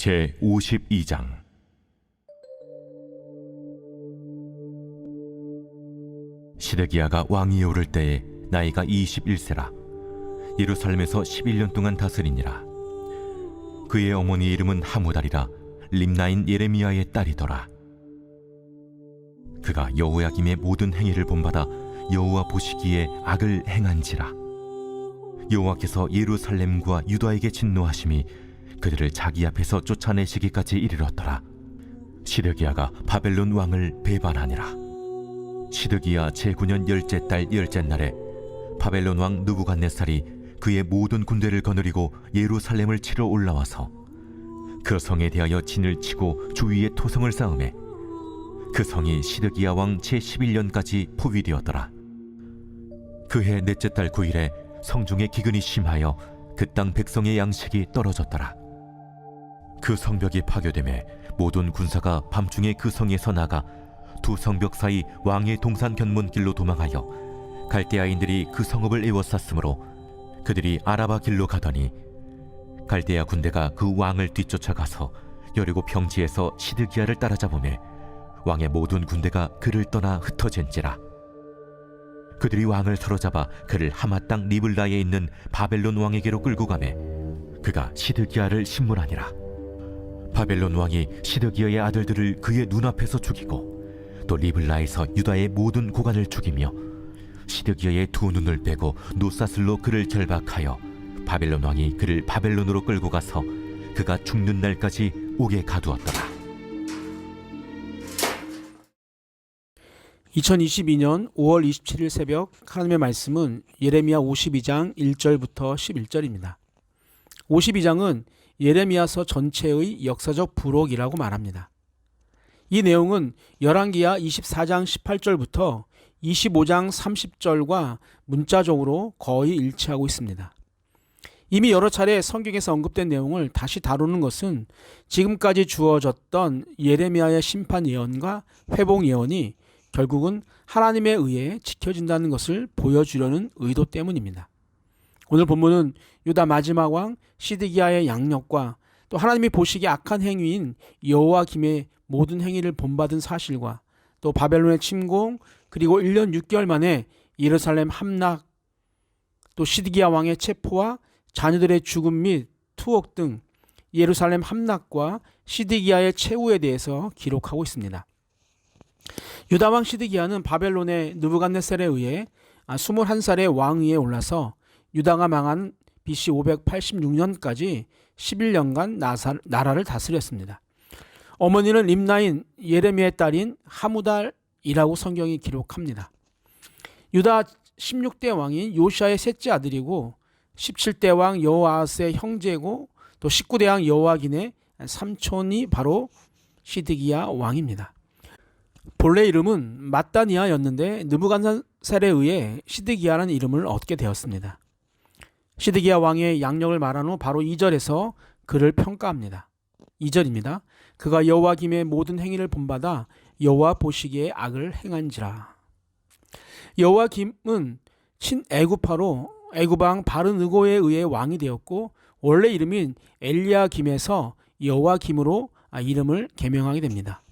제52장 시드기야가 왕위에 오를 때에 나이가 21세라 예루살렘에서 11년 동안 다스리니라. 그의 어머니 이름은 하무달이라 림나인 예레미야의 딸이더라. 그가 여호야김의 모든 행위를 본받아 여호와 보시기에 악을 행한지라. 여호와께서 예루살렘과 유다에게 진노하심이 그들을 자기 앞에서 쫓아내시기까지 이르렀더라. 시드기야가 바벨론 왕을 배반하니라. 시드기야 제9년 10째 달 10째 날에 바벨론 왕 느부갓네살이 그의 모든 군대를 거느리고 예루살렘을 치러 올라와서 그 성에 대하여 진을 치고 주위에 토성을 쌓음에 그 성이 시드기야 왕 제11년까지 포위되었더라. 그해 넷째 달 9일에 성중에 기근이 심하여 그 땅 백성의 양식이 떨어졌더라. 그 성벽이 파괴되매 모든 군사가 밤중에 그 성에서 나가 두 성벽 사이 왕의 동산 견문길로 도망하여 갈대아인들이 그 성읍을 에워쌌으므로 그들이 아라바 길로 가더니 갈대아 군대가 그 왕을 뒤쫓아가서 여리고 평지에서 시드기야를 따라잡으매 왕의 모든 군대가 그를 떠나 흩어진지라. 그들이 왕을 사로잡아 그를 하마 땅 리블라에 있는 바벨론 왕에게로 끌고 가매 그가 시드기야를 신문하니라. 바벨론 왕이 시드기야의 아들들을 그의 눈앞에서 죽이고 또 리블라에서 유다의 모든 고관을 죽이며 시드기야의 두 눈을 빼고 노사슬로 그를 결박하여 바벨론 왕이 그를 바벨론으로 끌고 가서 그가 죽는 날까지 옥에 가두었더라. 2022년 5월 27일 새벽 하나님의 말씀은 예레미야 52장 1절부터 11절입니다. 52장은 예레미야서 전체의 역사적 부록이라고 말합니다. 이 내용은 열왕기하 24장 18절부터 25장 30절과 문자적으로 거의 일치하고 있습니다. 이미 여러 차례 성경에서 언급된 내용을 다시 다루는 것은 지금까지 주어졌던 예레미야의 심판 예언과 회복 예언이 결국은 하나님에 의해 지켜진다는 것을 보여주려는 의도 때문입니다. 오늘 본문은 유다 마지막 왕 시드기야의 양력과 또 하나님이 보시기에 악한 행위인 여호야김의 모든 행위를 본받은 사실과 또 바벨론의 침공 그리고 1년 6개월 만에 예루살렘 함락 또 시드기야 왕의 체포와 자녀들의 죽음 및 투옥 등 예루살렘 함락과 시드기야의 최후에 대해서 기록하고 있습니다. 유다 왕 시드기야는 바벨론의 느부갓네살에 의해 21살의 왕위에 올라서 유다가 망한 BC 586년까지 11년간 나라를 다스렸습니다. 어머니는 림나인 예레미야의 딸인 하무달이라고 성경이 기록합니다. 유다 16대 왕인 요시아의 셋째 아들이고 17대 왕 여호아스의 형제고 또 19대 왕 여호야긴의 삼촌이 바로 시드기야 왕입니다. 본래 이름은 마따니아였는데 느부갓네살에 의해 시드기야라는 이름을 얻게 되었습니다. 시드기야 왕의 양력을 말한 후 바로 2절에서 그를 평가합니다. 2절입니다. 그가 여호야김의 모든 행위를 본받아 여호와 보시기에 악을 행한지라. 여호야김은 친애굽파로 애굽왕 바르느고에 의해 왕이 되었고 원래 이름인 엘리야김에서 여호야김으로 이름을 개명하게 됩니다.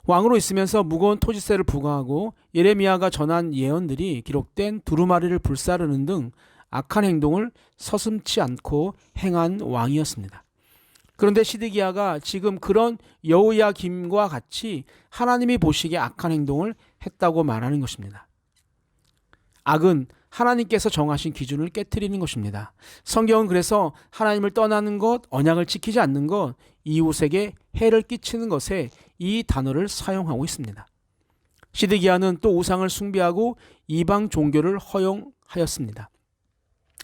왕으로 있으면서 무거운 토지세를 부과하고 예레미야가 전한 예언들이 기록된 두루마리를 불사르는 등 악한 행동을 서슴지 않고 행한 왕이었습니다. 그런데 시드기야가 지금 그런 여호야김과 같이 하나님이 보시기에 악한 행동을 했다고 말하는 것입니다. 악은 하나님께서 정하신 기준을 깨트리는 것입니다. 성경은 그래서 하나님을 떠나는 것, 언약을 지키지 않는 것, 이웃에게 해를 끼치는 것에 이 단어를 사용하고 있습니다. 시드기야는 또 우상을 숭배하고 이방 종교를 허용하였습니다.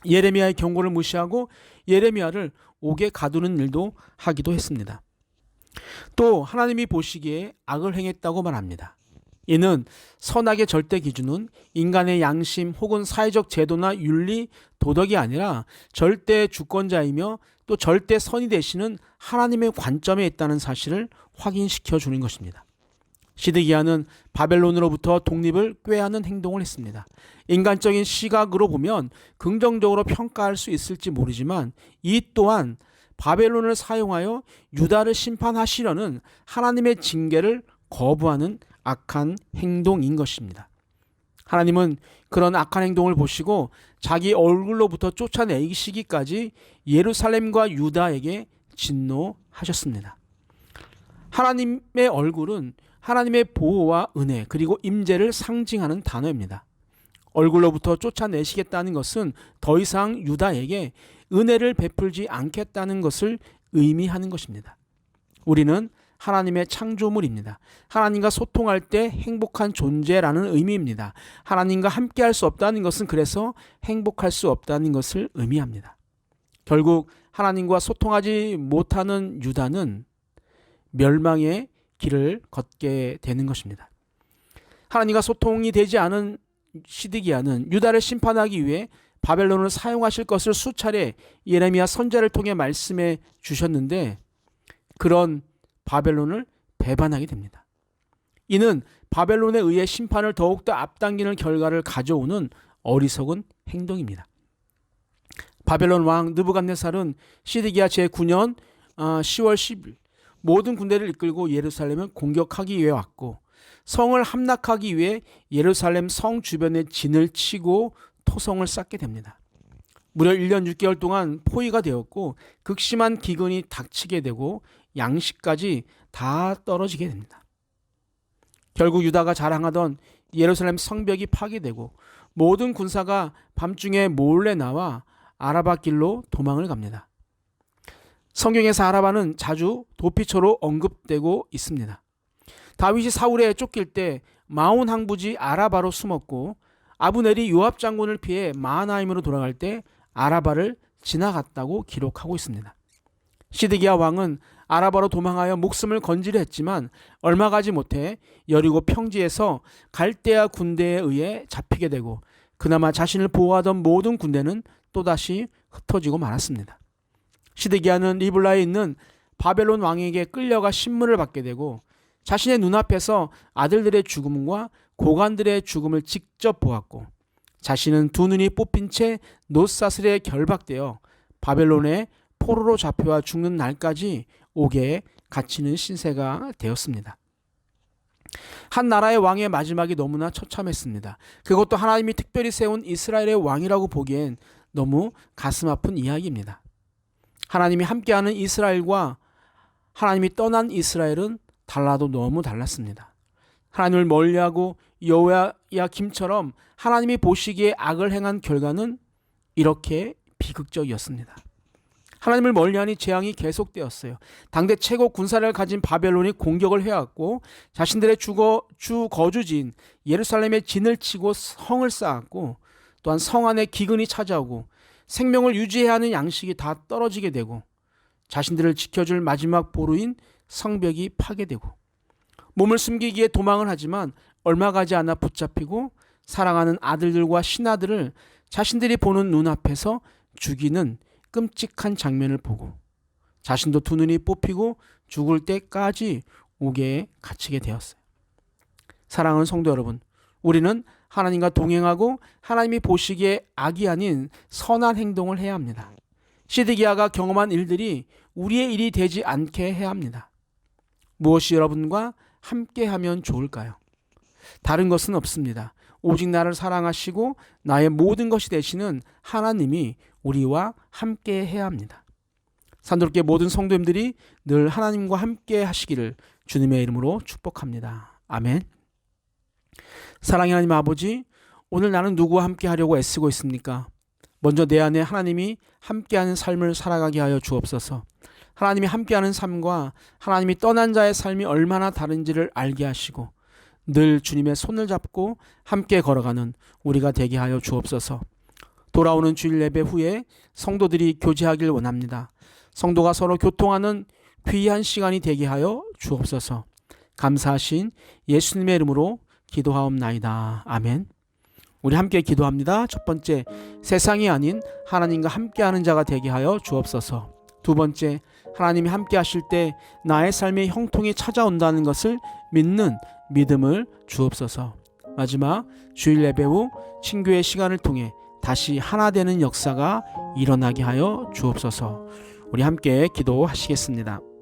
예레미야의 경고를 무시하고 예레미야를 옥에 가두는 일도 하기도 했습니다. 또 하나님이 보시기에 악을 행했다고 말합니다. 이는 선악의 절대 기준은 인간의 양심 혹은 사회적 제도나 윤리, 도덕이 아니라 절대 주권자이며 또 절대 선이 되시는 하나님의 관점에 있다는 사실을 확인시켜 주는 것입니다. 시드기야는 바벨론으로부터 독립을 꾀하는 행동을 했습니다. 인간적인 시각으로 보면 긍정적으로 평가할 수 있을지 모르지만 이 또한 바벨론을 사용하여 유다를 심판하시려는 하나님의 징계를 거부하는 악한 행동인 것입니다. 하나님은 그런 악한 행동을 보시고 자기 얼굴로부터 쫓아내시기까지 예루살렘과 유다에게 진노하셨습니다. 하나님의 얼굴은 하나님의 보호와 은혜 그리고 임재를 상징하는 단어입니다. 얼굴로부터 쫓아내시겠다는 것은 더 이상 유다에게 은혜를 베풀지 않겠다는 것을 의미하는 것입니다. 우리는 하나님의 창조물입니다. 하나님과 소통할 때 행복한 존재라는 의미입니다. 하나님과 함께할 수 없다는 것은 그래서 행복할 수 없다는 것을 의미합니다. 결국 하나님과 소통하지 못하는 유다는 멸망의 길을 걷게 되는 것입니다. 하나님과 소통이 되지 않은 시드기야는 유다를 심판하기 위해 바벨론을 사용하실 것을 수차례 예레미야 선지자를 통해 말씀해 주셨는데 그런 바벨론을 배반하게 됩니다. 이는 바벨론에 의해 심판을 더욱더 앞당기는 결과를 가져오는 어리석은 행동입니다. 바벨론 왕 느부갓네살은 시드기야 제9년 10월 10일 모든 군대를 이끌고 예루살렘을 공격하기 위해 왔고 성을 함락하기 위해 예루살렘 성 주변에 진을 치고 토성을 쌓게 됩니다. 무려 1년 6개월 동안 포위가 되었고 극심한 기근이 닥치게 되고 양식까지 다 떨어지게 됩니다. 결국 유다가 자랑하던 예루살렘 성벽이 파괴되고 모든 군사가 밤중에 몰래 나와 아라바 길로 도망을 갑니다. 성경에서 아라바는 자주 도피처로 언급되고 있습니다. 다윗이 사울에 쫓길 때 마온 항부지 아라바로 숨었고 아브넬이 요압 장군을 피해 마하나임으로 돌아갈 때 아라바를 지나갔다고 기록하고 있습니다. 시드기야 왕은 아라바로 도망하여 목숨을 건지려 했지만 얼마 가지 못해 여리고 평지에서 갈대아 군대에 의해 잡히게 되고 그나마 자신을 보호하던 모든 군대는 또다시 흩어지고 말았습니다. 시드기야는 리블라에 있는 바벨론 왕에게 끌려가 신문을 받게 되고 자신의 눈앞에서 아들들의 죽음과 고관들의 죽음을 직접 보았고 자신은 두 눈이 뽑힌 채 노사슬에 결박되어 바벨론의 포로로 잡혀와 죽는 날까지 옥에 갇히는 신세가 되었습니다. 한 나라의 왕의 마지막이 너무나 처참했습니다. 그것도 하나님이 특별히 세운 이스라엘의 왕이라고 보기엔 너무 가슴 아픈 이야기입니다. 하나님이 함께하는 이스라엘과 하나님이 떠난 이스라엘은 달라도 너무 달랐습니다. 하나님을 멀리하고 여호야김처럼 하나님이 보시기에 악을 행한 결과는 이렇게 비극적이었습니다. 하나님을 멀리하니 재앙이 계속되었어요. 당대 최고 군사를 가진 바벨론이 공격을 해왔고 자신들의 주 거주지인 예루살렘에 진을 치고 성을 쌓았고 또한 성 안에 기근이 찾아오고 생명을 유지해야 하는 양식이 다 떨어지게 되고 자신들을 지켜줄 마지막 보루인 성벽이 파괴되고 몸을 숨기기에 도망을 하지만 얼마 가지 않아 붙잡히고 사랑하는 아들들과 신하들을 자신들이 보는 눈앞에서 죽이는 끔찍한 장면을 보고 자신도 두 눈이 뽑히고 죽을 때까지 옥에 갇히게 되었어요. 사랑하는 성도 여러분, 우리는 하나님과 동행하고 하나님이 보시기에 악이 아닌 선한 행동을 해야 합니다. 시드기야가 경험한 일들이 우리의 일이 되지 않게 해야 합니다. 무엇이 여러분과 함께하면 좋을까요? 다른 것은 없습니다. 오직 나를 사랑하시고 나의 모든 것이 되시는 하나님이 우리와 함께 해야 합니다. 산도롭게 모든 성도님들이 늘 하나님과 함께 하시기를 주님의 이름으로 축복합니다. 아멘. 사랑의 하나님 아버지, 오늘 나는 누구와 함께 하려고 애쓰고 있습니까? 먼저 내 안에 하나님이 함께하는 삶을 살아가게 하여 주옵소서. 하나님이 함께하는 삶과 하나님이 떠난 자의 삶이 얼마나 다른지를 알게 하시고 늘 주님의 손을 잡고 함께 걸어가는 우리가 되게 하여 주옵소서. 돌아오는 주일 예배 후에 성도들이 교제하길 원합니다. 성도가 서로 교통하는 귀한 시간이 되게 하여 주옵소서. 감사하신 예수님의 이름으로 기도하옵나이다. 아멘. 우리 함께 기도합니다. 첫 번째, 세상이 아닌 하나님과 함께하는 자가 되게 하여 주옵소서. 두 번째, 하나님이 함께 하실 때 나의 삶의 형통이 찾아온다는 것을 믿는 믿음을 주옵소서. 마지막, 주일 예배 후 친교의 시간을 통해 다시 하나 되는 역사가 일어나게 하여 주옵소서. 우리 함께 기도하시겠습니다.